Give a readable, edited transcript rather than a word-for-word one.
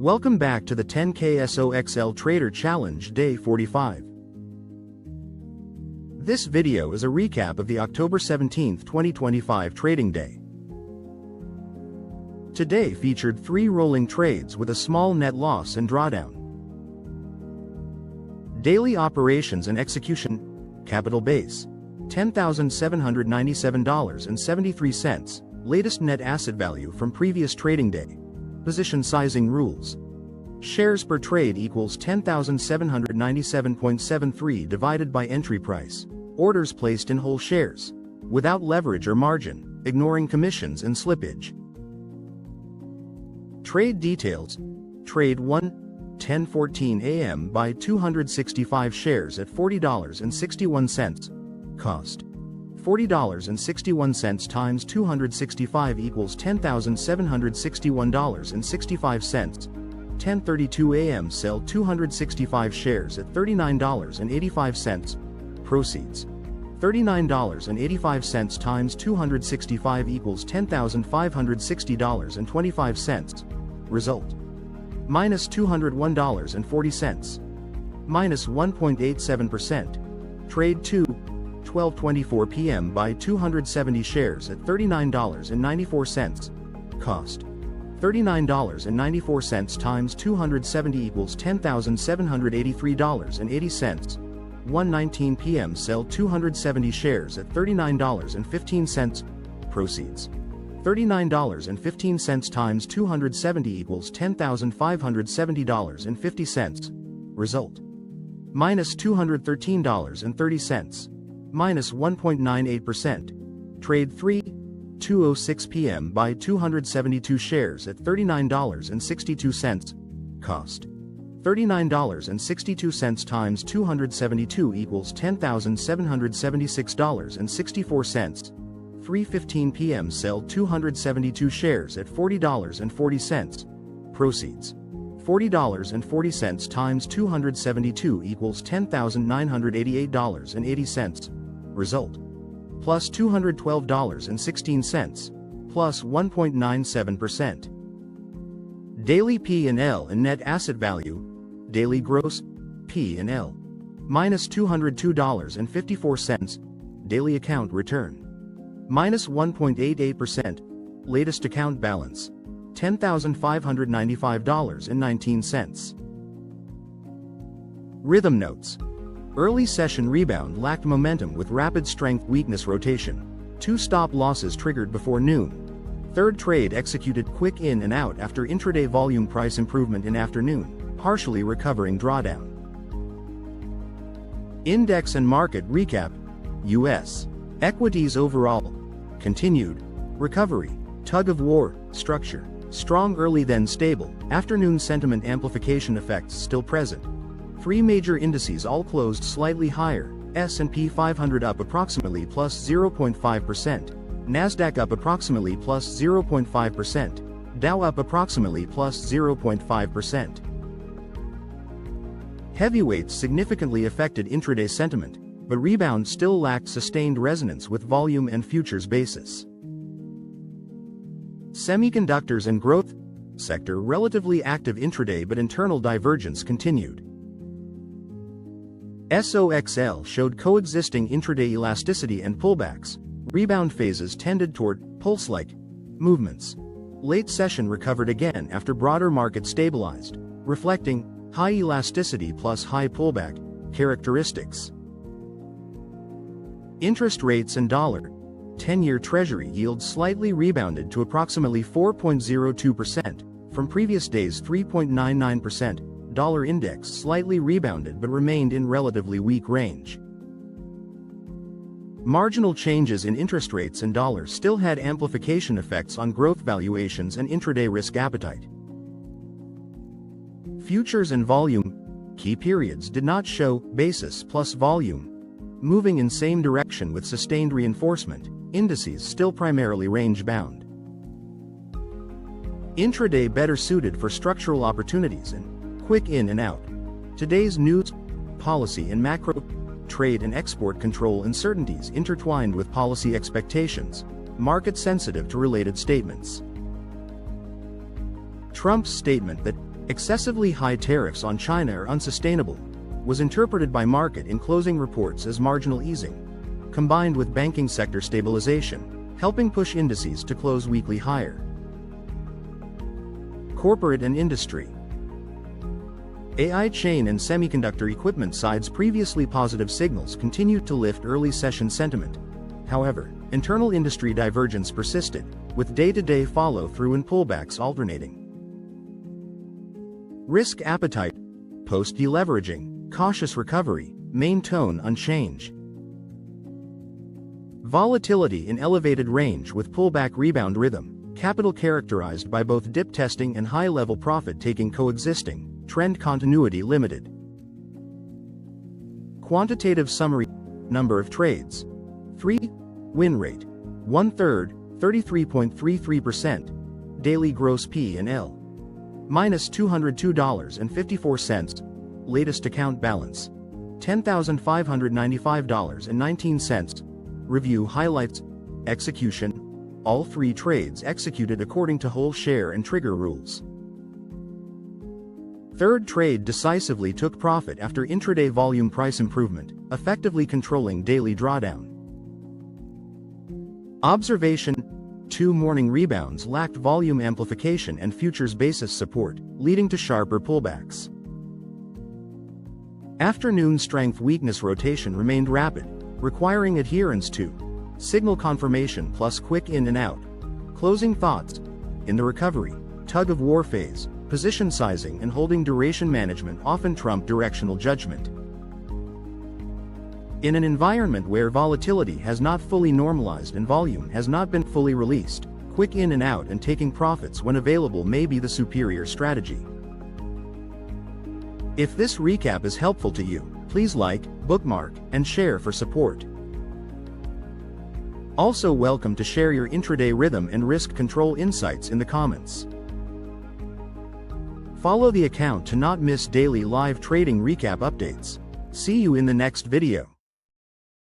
Welcome back to the 10K SOXL Trader Challenge Day 45. This video is a recap of the October 17, 2025 trading day. Today featured 3 rolling trades with a small net loss and drawdown. Daily operations and execution, capital base, $10,797.73, latest net asset value from previous trading day. Position sizing rules. Shares per trade equals 10,797.73 divided by entry price. Orders placed in whole shares. Without leverage or margin, ignoring commissions and slippage. Trade details. Trade 1, 10:14 a.m. Buy 265 shares at $40.61. Cost. $40.61 times 265 equals $10,761.65. 10:32 a.m. Sell 265 shares at $39.85. Proceeds. $39.85 times 265 equals $10,560.25. Result. Minus $201.40. Minus 1.87%. Trade 2. 12:24 p.m. Buy 270 shares at $39.94. Cost. $39.94 times 270 equals $10,783.80. 1:19 p.m. Sell 270 shares at $39.15. Proceeds. $39.15 times 270 equals $10,570.50. Result. Minus $213.30. Minus 1.98%. Trade 3. 2:06 p.m. Buy 272 shares at $39.62. Cost. $39.62 times 272 equals $10,776.64. 3:15 p.m. Sell 272 shares at $40.40. Proceeds. $40.40 times 272 equals $10,988.80. Result. Plus $212.16. Plus 1.97%. Daily P&L and net asset value. Daily gross P&L. Minus $202.54. Daily account return. Minus 1.88%. Latest account balance. $10,595.19. Rhythm notes. Early session rebound lacked momentum with rapid strength weakness rotation. 2 stop losses triggered before noon. Third trade executed quick in and out after intraday volume price improvement in afternoon, partially recovering drawdown. Index and market recap. U.S. Equities overall. Continued. Recovery. Tug-of-war. Structure. Strong early then stable. Afternoon sentiment amplification effects still present. 3 major indices all closed slightly higher. S&P 500 up approximately plus 0.5%. Nasdaq up approximately plus 0.5%. Dow up approximately plus 0.5%. Heavyweights significantly affected intraday sentiment, but rebound still lacked sustained resonance with volume and futures basis. Semiconductors and growth sector relatively active intraday, but internal divergence continued. SOXL showed coexisting intraday elasticity and pullbacks. Rebound phases tended toward pulse-like movements. Late session recovered again after broader market stabilized, reflecting high elasticity plus high pullback characteristics. Interest rates and dollar 10-year Treasury yield slightly rebounded to approximately 4.02% from previous days 3.99%. Dollar index slightly rebounded but remained in relatively weak range. Marginal changes in interest rates and dollar still had amplification effects on growth valuations and intraday risk appetite. Futures and volume key periods did not show basis plus volume moving in same direction with sustained reinforcement. Indices still primarily range bound. Intraday better suited for structural opportunities and quick in and out. Today's news, policy and macro, trade and export control uncertainties intertwined with policy expectations, market sensitive to related statements. Trump's statement that Excessively high tariffs on China are unsustainable, was interpreted by market in closing reports as marginal easing, combined with banking sector stabilization, helping push indices to close weekly higher. Corporate and industry. AI chain and semiconductor equipment sides previously positive signals continued to lift early session sentiment. However, internal industry divergence persisted, with day-to-day follow-through and pullbacks alternating. Risk appetite, post-deleveraging, cautious recovery, main tone unchanged. Volatility in elevated range with pullback rebound rhythm, capital characterized by both dip testing and high-level profit-taking coexisting, trend continuity limited. Quantitative summary. Number of trades. 3. Win rate. 1/3, 33.33%. Daily gross P&L. Minus $202.54. Latest account balance. $10,595.19. Review highlights. Execution. All 3 trades executed according to whole share and trigger rules. Third trade decisively took profit after intraday volume price improvement, effectively controlling daily drawdown. Observation. 2 morning rebounds lacked volume amplification and futures basis support, leading to sharper pullbacks. Afternoon strength weakness rotation remained rapid, requiring adherence to signal confirmation plus quick in and out. Closing thoughts. In the recovery, tug-of-war phase, position sizing and holding duration management often trump directional judgment. In an environment where volatility has not fully normalized and volume has not been fully released, quick in and out and taking profits when available may be the superior strategy. If this recap is helpful to you, please like, bookmark, and share for support. Also welcome to share your intraday rhythm and risk control insights in the comments. Follow the account to not miss daily live trading recap updates. See you in the next video.